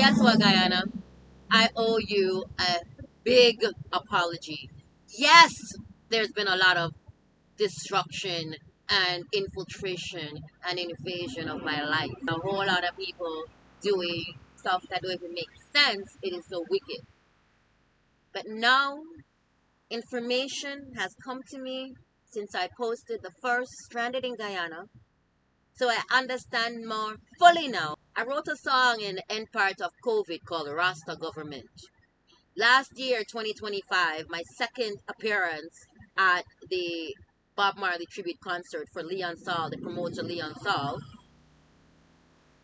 guess what, Guyana? I owe you a big apology. Yes, there's been a lot of destruction and infiltration and invasion of my life. A whole lot of people doing stuff that don't even make sense. It is so wicked. But now, information has come to me since I posted the first Stranded in Guyana. So I understand more fully now. I wrote a song in the end part of COVID called Rasta Government. Last year, 2025, my second appearance at the Bob Marley tribute concert for Leon Saul, the promoter Leon Saul.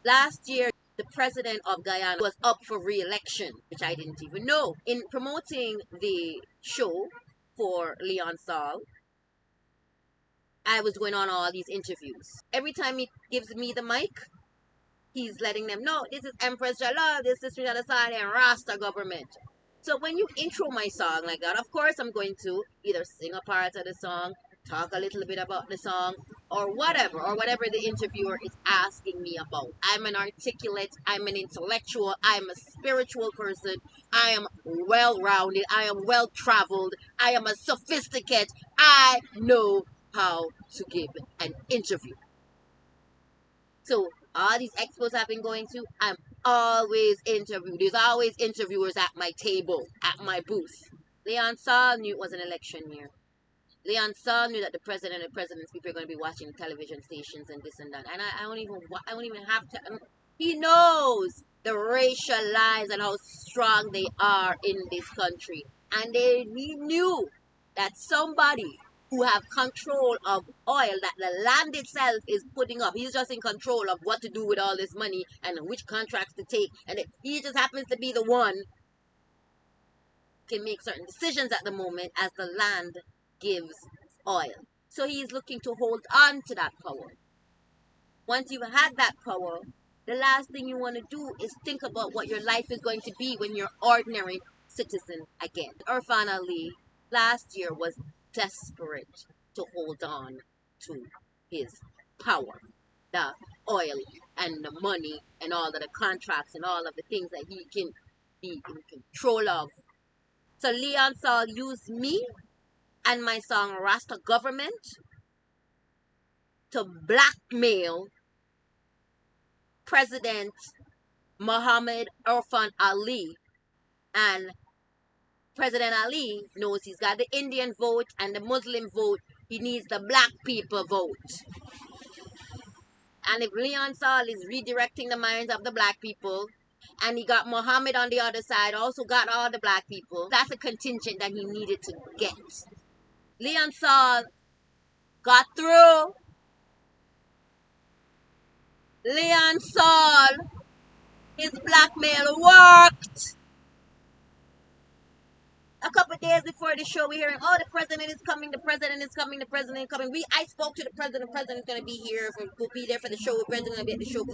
Last year, the president of Guyana was up for re-election, which I didn't even know. In promoting the show for Leon Saul, I was going on all these interviews. Every time he gives me the mic, he's letting them know, this is EMPRESS JAH LOVE, this is Street Side and Rasta Government. So when you intro my song like that, of course I'm going to either sing a part of the song, talk a little bit about the song, or whatever the interviewer is asking me about. I'm an articulate, I'm an intellectual, I'm a spiritual person, I am well-rounded, I am well-traveled, I am a sophisticate, I know how to give an interview. So all these expos I've been going to, I'm always interviewed. There's always interviewers at my table, at my booth. Leon Saul knew it was an election year. Leon Saul knew that the president and president's people are going to be watching television stations and this and that. And I don't even have to. He knows the racial lines and how strong they are in this country. And he knew that somebody who have control of oil that the land itself is putting up. He's just in control of what to do with all this money and which contracts to take. And he just happens to be the one can make certain decisions at the moment as the land gives oil. So he's looking to hold on to that power. Once you've had that power, the last thing you want to do is think about what your life is going to be when you're ordinary citizen again. Irfan Ali last year was desperate to hold on to his power, the oil and the money and all of the contracts and all of the things that he can be in control of. So Leon Saul used me and my song Rasta Government to blackmail President Mohamed Irfan Ali. And President Ali knows he's got the Indian vote and the Muslim vote. He needs the black people vote. And if Leon Saul is redirecting the minds of the black people, and he got Mohammed on the other side, also got all the black people, that's a contingent that he needed to get. Leon Saul got through. Leon Saul, his blackmail worked. A couple of days before the show, we're hearing, oh, the president is coming, the president is coming, the president is coming. I spoke to the president is going to be here, we'll be there for the show, the president is going to be at the show.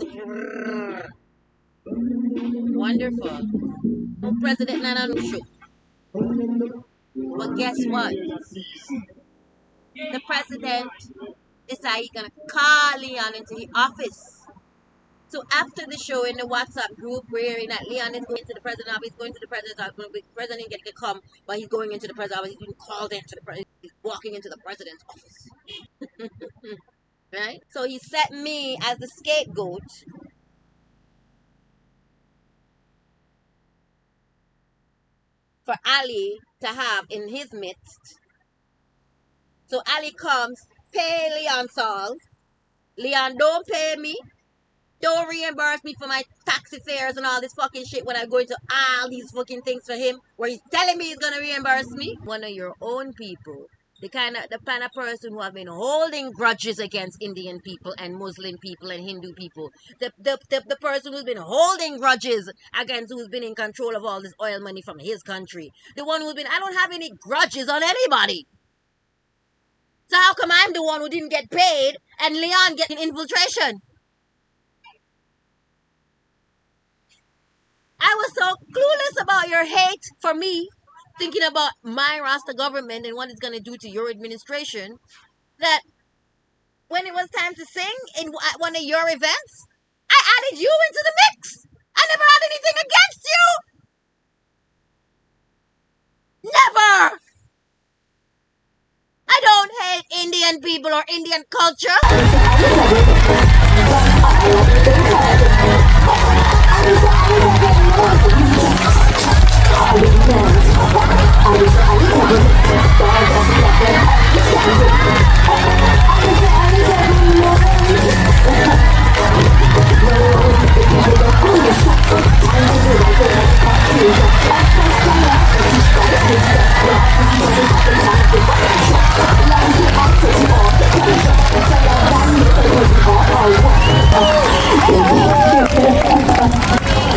Wonderful. No president, not on the show. But guess what? The president decided he's going to call Leon into his office. So after the show in the WhatsApp group, we're hearing that Leon is going to the president's office, going to the president's office. The president get to come, but he's going into the president's office. He's being called into the president. He's walking into the president's office. Right? So he set me as the scapegoat for Ali to have in his midst. So Ali comes, pay Leon Saul. Leon, don't pay me. Don't reimburse me for my taxi fares and all this fucking shit when I go into all these fucking things for him where he's telling me he's gonna reimburse me. One of your own people, the kind of person who have been holding grudges against Indian people and Muslim people and Hindu people. The person who's been holding grudges against who's been in control of all this oil money from his country. The one who's been, I don't have any grudges on anybody. So how come I'm the one who didn't get paid and Leon getting infiltration? I was so clueless about your hate for me, thinking about my Rasta government and what it's going to do to your administration, that when it was time to sing in one of your events, I added you into the mix. I never had anything Indian people or Indian culture.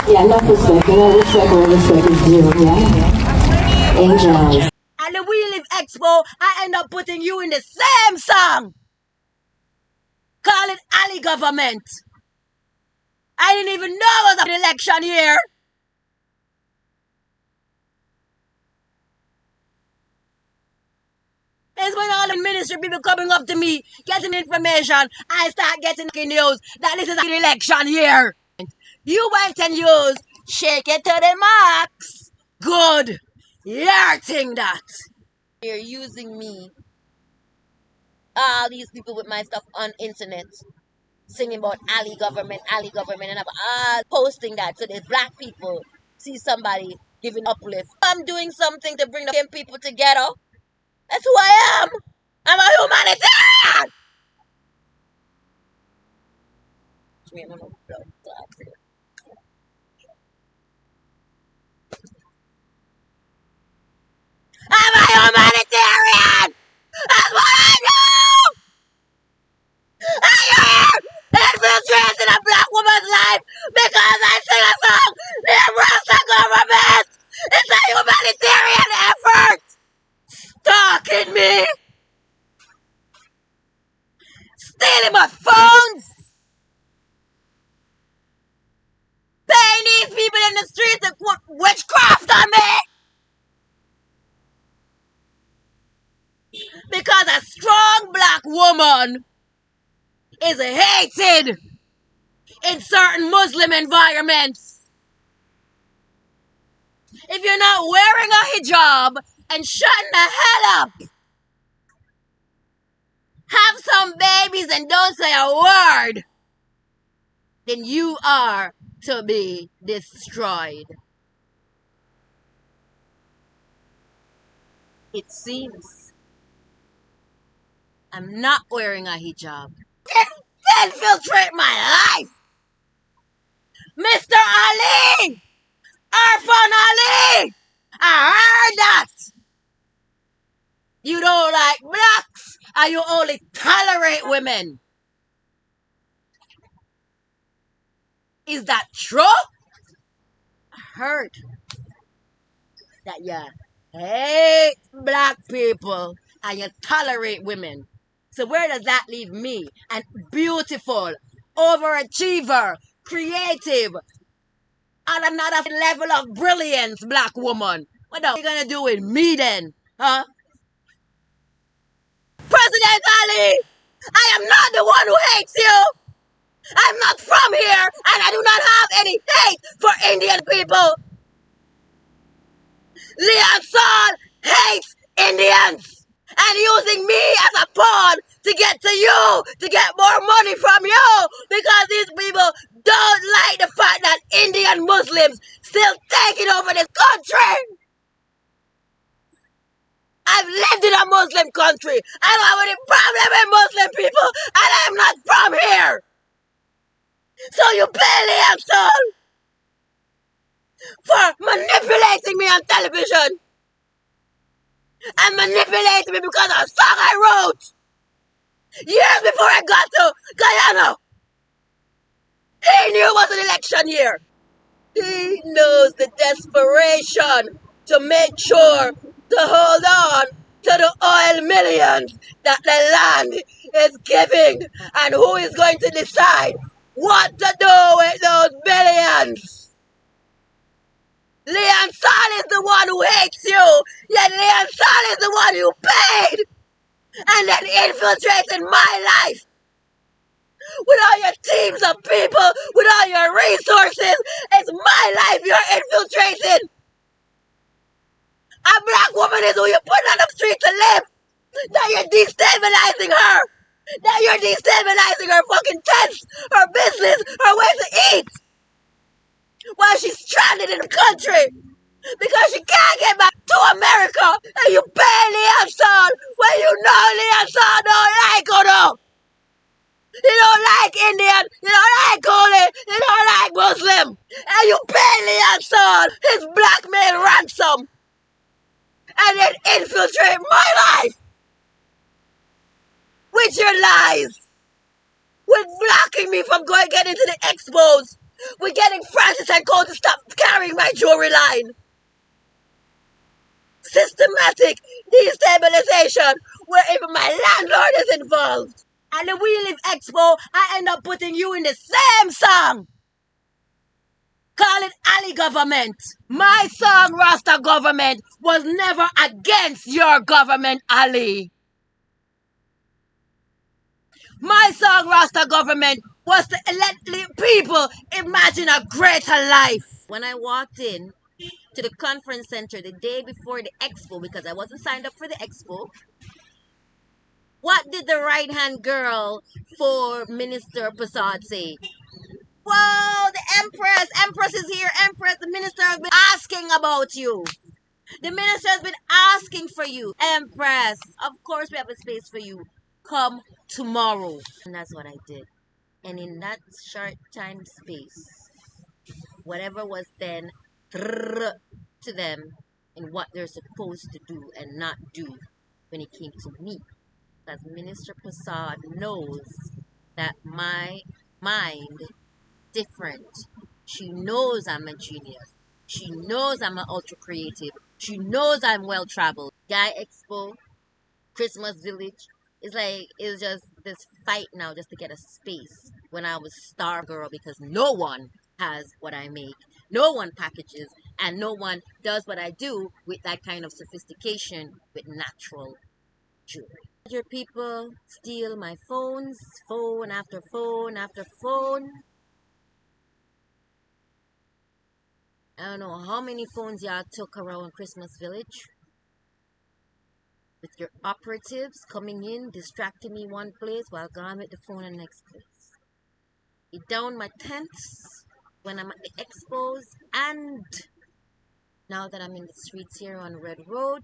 Yeah, enough respect. Respect where respect is due, yeah? Angels. At the We Lift Expo, I end up putting you in the same song. Call it Ali government. I didn't even know it was an election year. It's when all the ministry people coming up to me, getting information, I start getting news that this is an election year. You went and used shake it to the max. Good. You're thing that. You're using me. All these people with my stuff on internet singing about Ali government, and I'm all posting that so there's black people see somebody giving uplift. I'm doing something to bring the people together. That's who I am. I'm a humanitarian. I'm a humanitarian. That's what I do. Infiltrating a black woman's life because I sing a song. The Nebraska government. It's a humanitarian effort. Stalking me. Stealing my phones. Paying these people in the streets to put witchcraft on me. Because a strong black woman is hated in certain Muslim environments. If you're not wearing a hijab and shutting the hell up, have some babies and don't say a word, then you are to be destroyed. It seems I'm not wearing a hijab. Infiltrate my life! Mr. Ali! Irfan Ali! I heard that! You don't like blacks and you only tolerate women. Is that true? I heard that you hate black people and you tolerate women. So where does that leave me? An beautiful, overachiever, creative, on another level of brilliance black woman. What are you gonna do with me then? Huh? President Ali, I am not the one who hates you. I'm not from here and I do not have any hate for Indian people. Leon Saul hates Indians and using me as a pawn to get to you, to get more money from you, because these people don't like the fact that Indian Muslims still taking over this country. I've lived in a Muslim country. I don't have any problem with Muslim people, and I'm not from here. So you pay Liam Saul for manipulating me on television and manipulating me because of a song I wrote years before I got to Guyana. He knew it was an election year. He knows the desperation to make sure to hold on to the oil millions that the land is giving, and who is going to decide what to do with those billions. Leon Saul is the one who hates you, yet Leon Saul is the one you paid and then infiltrated my life. With all your teams of people, with all your resources, it's my life you're infiltrating. A black woman is who you put on the street to live. That you're destabilizing her. That you're destabilizing her fucking tents, her business, her way to eat. While she's stranded in the country. Because she can't get back to America. And you pay Leon Son when you know Leon Son don't like her though. You don't like Indian. You don't like Holy. You don't like Muslim. And you pay Leon Son his blackmail ransom. And then infiltrate my life. With your lies. With blocking me from getting to the expos. With getting Francis and Co to stop carrying my jewelry line. Systematic destabilization where even my landlord is involved. And the We Lift Expo, I end up putting you in the same song. Call it Ali government. My song, Rasta government, was never against your government, Ali. My song, Rasta government, was to let people imagine a greater life. When I walked in to the conference center the day before the expo, because I wasn't signed up for the expo, what did the right-hand girl for Minister Persaud say? Whoa, the Empress is here. Empress, the minister has been asking about you. The minister has been asking for you. Empress, of course we have a space for you. Come tomorrow. And that's what I did. And in that short time space, whatever was then to them in what they're supposed to do and not do when it came to me. Because Minister Persaud knows that my mind different. She knows I'm a genius. She knows I'm an ultra creative. She knows I'm well traveled. Guy Expo, Christmas Village. It's like it was just this fight now just to get a space when I was star girl because no one has what I make. No one packages and no one does what I do with that kind of sophistication with natural jewelry. People steal my phones, phone after phone after phone. I don't know how many phones y'all took around Christmas Village. With your operatives coming in, distracting me one place while gone with the phone in the next place. You down my tents when I'm at the expos, and now that I'm in the streets here on Red Road.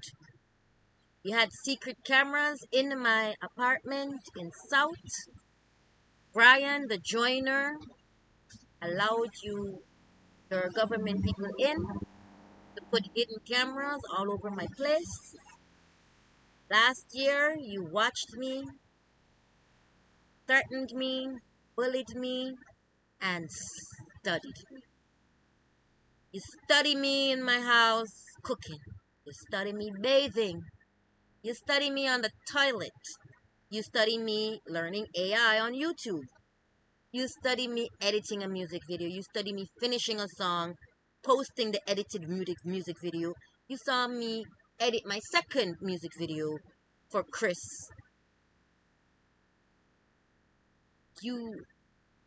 You had secret cameras in my apartment in South. Brian, the joiner, allowed your government people in to put hidden cameras all over my place. Last year, you watched me, threatened me, bullied me, and studied me. You study me in my house cooking. You study me bathing. You study me on the toilet. You study me learning AI on YouTube. You study me editing a music video. You study me finishing a song, posting the edited music video. You saw me edit my second music video for Chris. You've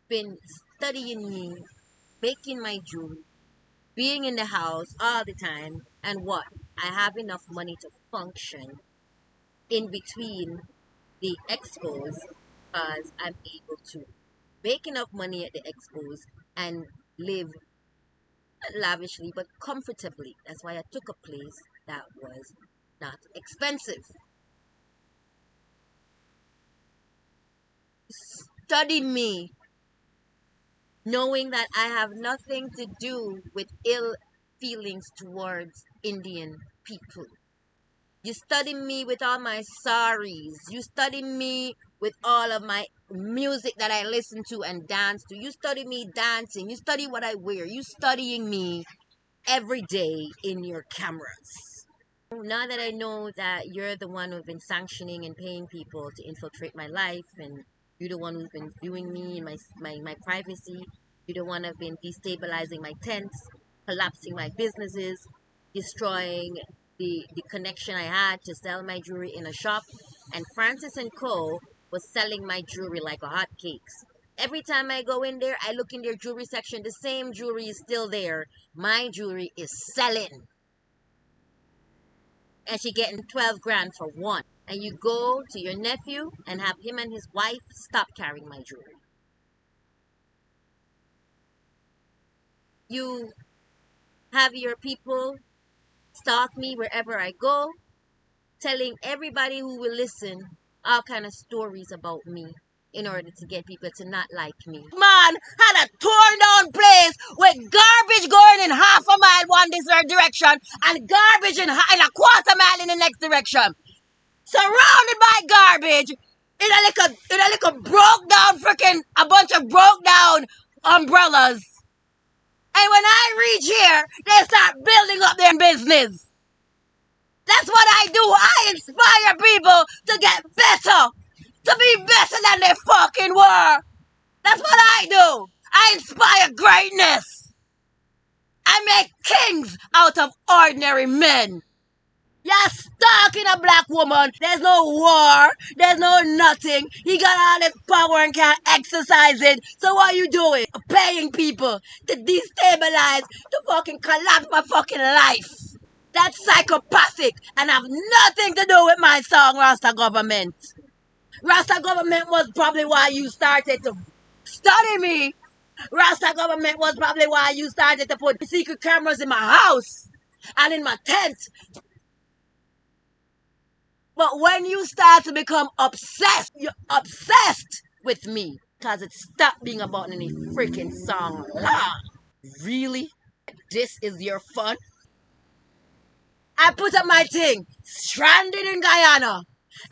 been studying me, baking my jewelry, being in the house all the time, and what? I have enough money to function in between the expos because I'm able to make enough money at the expos and live not lavishly but comfortably. That's why I took a place that was not expensive. Study me, knowing that I have nothing to do with ill feelings towards Indian people. You study me with all my saris. You study me with all of my music that I listen to and dance to. You study me dancing. You study what I wear. You studying me every day in your cameras. Now that I know that you're the one who's been sanctioning and paying people to infiltrate my life, and you're the one who's been viewing me in my privacy, you're the one who's been destabilizing my tents, collapsing my businesses, destroying the connection I had to sell my jewelry in a shop, and Francis and Co. was selling my jewelry like a hotcakes. Every time I go in there, I look in their jewelry section, the same jewelry is still there. My jewelry is selling. And she getting 12 grand for one. and you go to your nephew and have him and his wife stop carrying my jewelry. You have your people stalk me wherever I go, telling everybody who will listen all kind of stories about me in order to get people to not like me. Man had a torn down place with garbage going in half a mile one this direction and garbage in a quarter mile in the next direction. Surrounded by garbage in a little broke down freaking a bunch of broke down umbrellas. And when I reach here, they start building up their business. That's what I do. I inspire people to get better. To be better than they fucking were. That's what I do. I inspire greatness. I make kings out of ordinary men. You're stalking a black woman. There's no war. There's no nothing. He got all this power and can't exercise it. So what are you doing? Paying people to destabilize, to fucking collapse my fucking life. That's psychopathic and have nothing to do with my song, Rasta Government. Rasta Government was probably why you started to study me. Rasta Government was probably why you started to put secret cameras in my house and in my tent. But when you start to become obsessed, you're obsessed with me. Because it stopped being about any freaking song. Really? This is your fun? I put up my thing, stranded in Guyana.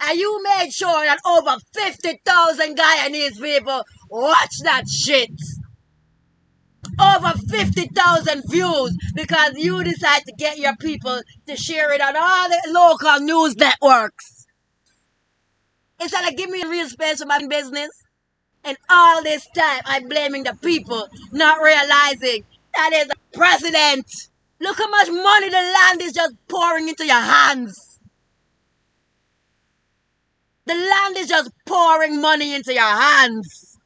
And you made sure that over 50,000 Guyanese people watch that shit. Over 50,000 views because you decide to get your people to share it on all the local news networks. Instead of giving me real space for my business. And all this time, I'm blaming the people, not realizing that is the president. Look how much money the land is just pouring into your hands. The land is just pouring money into your hands.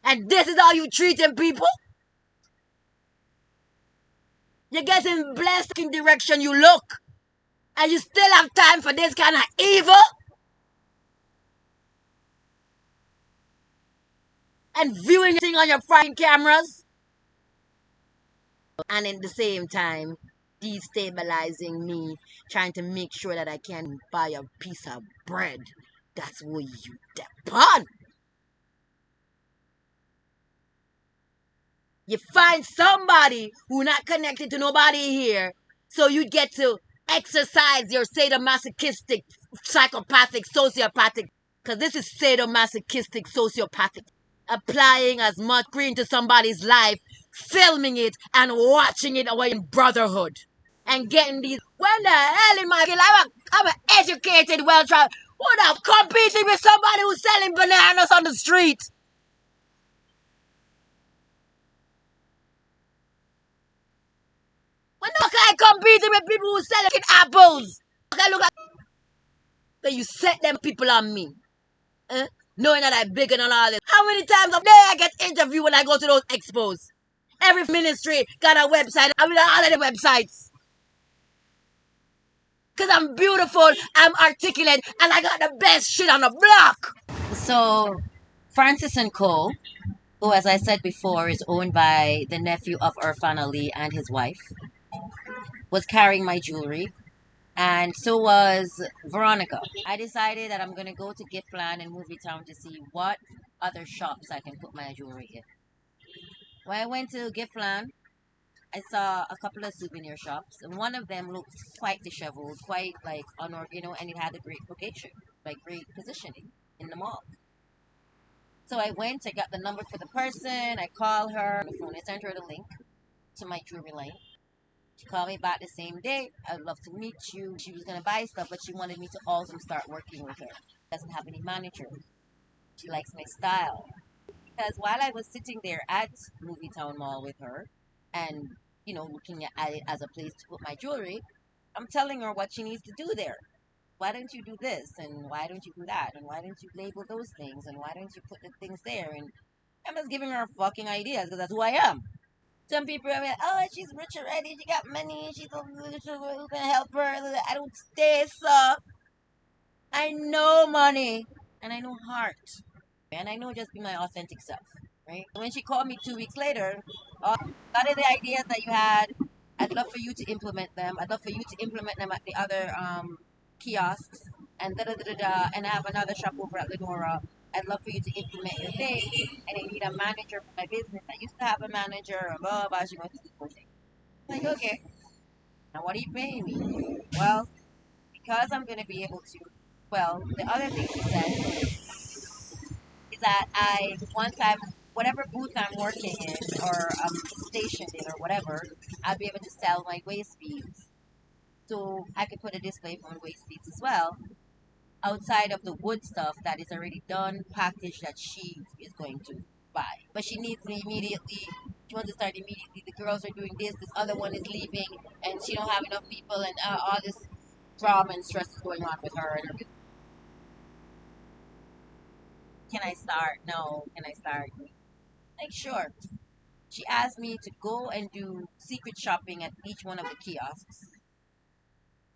And this is how you treating people? You're getting blessed in direction you look. And you still have time for this kind of evil? And viewing thing on your frying cameras? And at the same time, destabilizing me, trying to make sure that I can buy a piece of bread. That's what you depend. You find somebody who not connected to nobody here, so you get to exercise your sadomasochistic, psychopathic, sociopathic, because this is sadomasochistic, sociopathic. Applying as much screen to somebody's life, filming it and watching it away in brotherhood. And getting these, when the hell in my life, I'm an educated, well-traveled, what I'm competing with somebody who's selling bananas on the street. When the fuck I competing with people who selling apples? Okay, look at, but you set them people on me. Knowing that I'm bigger than all this. How many times a day I get interviewed when I go to those expos? Every ministry got a website. I'm in all of the websites. Because I'm beautiful, I'm articulate, and I got the best shit on the block. So, Francis & Co., who, as I said before, is owned by the nephew of Irfan Ali and his wife, was carrying my jewelry. And so was Veronica. I decided that I'm going to go to Giftland and Movie Town to see what other shops I can put my jewelry in. When I went to Giftland, I saw a couple of souvenir shops, and one of them looked quite disheveled, quite like and it had a great location, like great positioning in the mall. So I went, I got the number for the person, I called her on the phone, I sent her the link to my jewelry line. She called me back the same day. I'd love to meet you. She was gonna buy stuff, but she wanted me to also start working with her. Doesn't have any manager. She likes my style. Because while I was sitting there at Movie Town Mall with her, and looking at it as a place to put my jewelry, I'm telling her what she needs to do there. Why don't you do this? And why don't you do that? And why don't you label those things? And why don't you put the things there? And I'm just giving her fucking ideas because that's who I am. Some people are like, oh, she's rich already. She got money. She's who can help her. I don't stay, sir. I know money and I know heart. And I know just be my authentic self, right? When she called me 2 weeks later, a lot of the ideas that you had, I'd love for you to implement them. I'd love for you to implement them at the other kiosks and da da da da da. And I have another shop over at Lenora. I'd love for you to implement your thing. And I need a manager for my business. I used to have a manager, and blah blah blah. She wants to do the whole thing. I'm like, okay. Now what are you paying me? Well, because I'm gonna be able to. Well, the other thing she said is that once I'm whatever booth I'm working in or stationed in or whatever, I'll be able to sell my waist beads. So I could put a display for my waist beads as well, outside of the wood stuff that is already done, packaged that she is going to buy. But she needs me immediately. She wants to start immediately. The girls are doing this. This other one is leaving, and she don't have enough people, and all this drama and stress is going on with her. And can I start? No. Can I start? Like sure. She asked me to go and do secret shopping at each one of the kiosks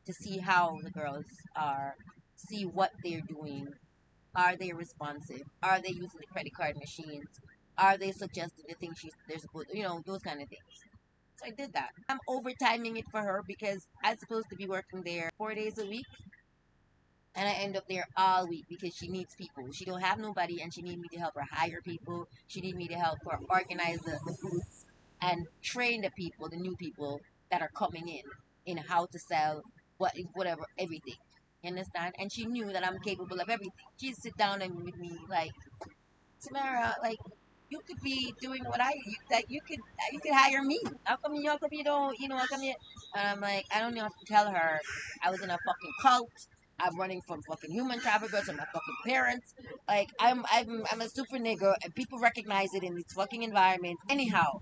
to see how the girls are, see what they're doing. Are they responsive? Are they using the credit card machines? Are they suggesting the things they're supposed to, those kind of things. So I did that. I'm overtiming it for her because I'm supposed to be working there 4 days a week. And I end up there all week because she needs people. She don't have nobody, and she need me to help her hire people. She need me to help her organize the booths and train the people, the new people that are coming in how to sell whatever, everything. You understand? And she knew that I'm capable of everything. She'd sit down and with me like, Tamara, like you could be doing what like you could hire me. How come you don't how come you and I'm like, I don't know how to tell her I was in a fucking cult. I'm running from fucking human traffickers and my fucking parents. Like I'm a super nigger and people recognize it in this fucking environment. Anyhow,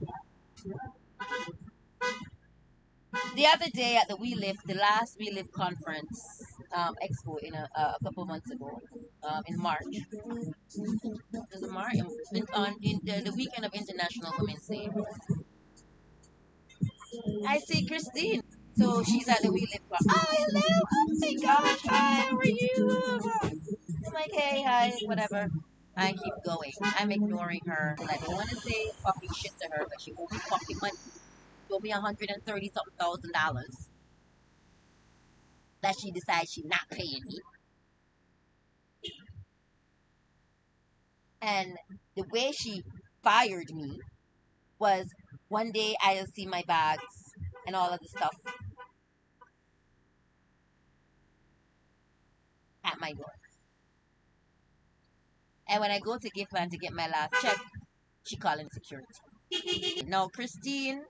the other day at the last We Lift conference expo in a couple months ago, in March. It was March on in the weekend of International Women's Day. I see Christine. So she's at the We Lift Club. Oh, hello. Oh my gosh. Hi, how are you? I'm like, hey, hi, whatever. I keep going. I'm ignoring her because I don't want to say fucking shit to her, but she owes me fucking money. She owed me $130 something thousand that she decides she's not paying me. And the way she fired me was one day I'll see my bags and all of the stuff at my door. And when I go to Gift Van to get my last check, she calling security. Now Christine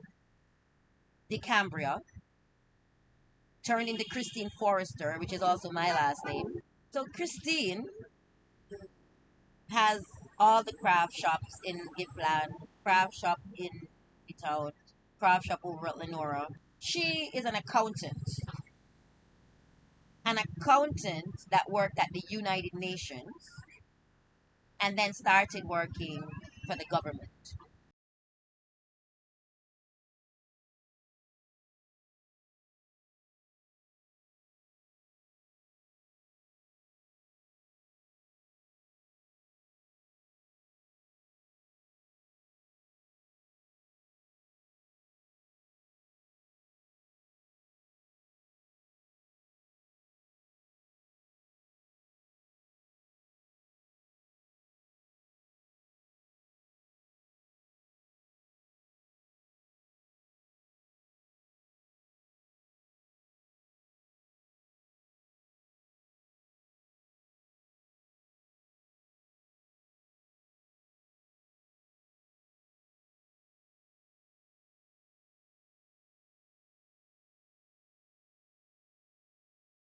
DeCambria turned into Christine Forrester, which is also my last name. So Christine has all the craft shops in Gippsland, craft shop in Persaud, craft shop over at Lenora. She is an accountant that worked at the United Nations and then started working for the government.